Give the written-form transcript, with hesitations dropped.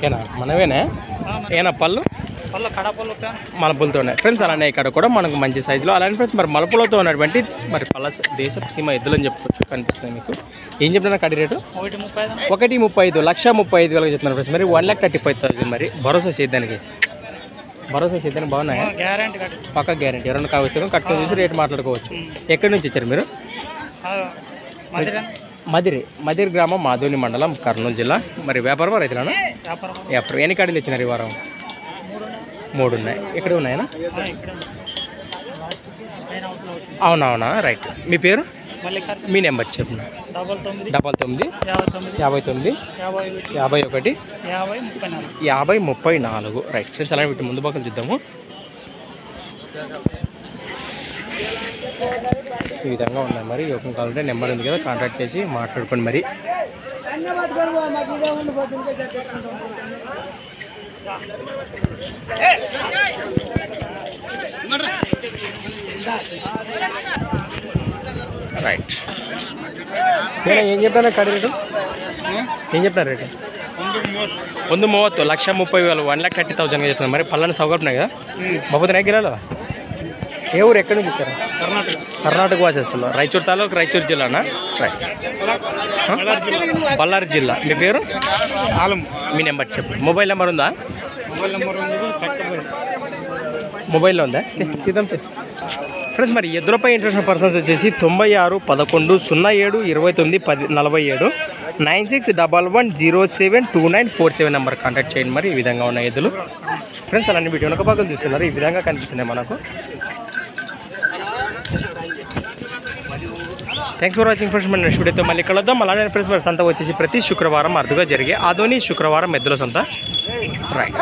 ఏనా మనవేనా ఏనా పళ్ళు మలపులతో ఉన్నాయి ఫ్రెండ్స్. అలానే ఇక్కడ కూడా మనకు మంచి సైజులో అలానే ఫ్రెండ్స్ మరి మలపులతో ఉన్నటువంటి మరి పళ్ళ దేశ సీమ ఎద్దులు అని చెప్పుకోవచ్చు. కనిపిస్తుంది మీకు. ఏం చెప్తున్నా కడి రేటు 1,35,000 1,35,000 చెప్తున్నారు ఫ్రెండ్స్. మరి 1,35,000 మరి భరోసా సేద్యానికి బాగున్నాయా? పక్క గ్యారంటీ. ఎవరైనా కావచ్చు కట్టుకొని చూసి రేటు మాట్లాడుకోవచ్చు. ఎక్కడి నుంచి వచ్చారు మీరు? మదిరి గ్రామం మాధోని మండలం కర్నూలు జిల్లా. మరి వ్యాపారం రైతులనా? వ్యాపారం. ఎన్ని కాడీలు ఇచ్చినారు ఈ వారం? 3 ఉన్నాయి. ఎక్కడ ఉన్నాయనా? అవునవునా రైట్. మీ పేరు? మీ నెంబర్ చెప్పిన 99 59 51 50 34 రైట్ ఫ్రెండ్స్. అలాగే వీటి ముందు పక్కన చూద్దాము. ఈ విధంగా ఉన్నాయి. మరి యోగం కావాలంటే నెంబర్ ఉంది కదా, కాంటాక్ట్ చేసి మాట్లాడుకోండి. మరి రైట్. నేను ఏం చెప్పాను కడి రేటు? ఏం చెప్పినారు రేటు? 1,30,000 1,30,000 1,30,000 చెప్తున్నాను. మరి పళ్ళని సౌకర్యం కదా బాబుతున్నా గిరాలో. ఏ ఊరు ఎక్కడి నుంచి ఇచ్చారు? కర్ణాటక వాచేస్తాలో. రాయచూరు తాలూకు రాయచూరు జిల్లానా? రైట్. బళ్ళారి జిల్లా. మీ పేరు? మీ నెంబర్ చెప్పు. మొబైల్ నెంబర్ ఉందా? మొబైల్లో ఉందా? తీద్దాం ఫ్రెండ్స్. మరి ఎద్దులపై ఇంటర్నేషనల్ పర్సన్స్ వచ్చేసి 96 11 07 29 10 47 9611072947 నెంబర్ కాంటాక్ట్ చేయండి. మరి ఈ విధంగా ఉన్న ఎద్దులు ఫ్రెండ్స్. అలాంటి వీటి వెనక భాగం చూస్తున్నారు. ఈ విధంగా కనిపిస్తున్నాయి మనకు. Thanks for watching friends. మన నెక్స్ట్ వీడియోతో మళ్ళీ కలుద్దాం. అలానే ఫ్రెండ్స్ మరి సంత వచ్చేసి ప్రతి శుక్రవారం అరుదుగా జరిగే ఆదోని శుక్రవారం ఎద్దుల సంత. రైట్.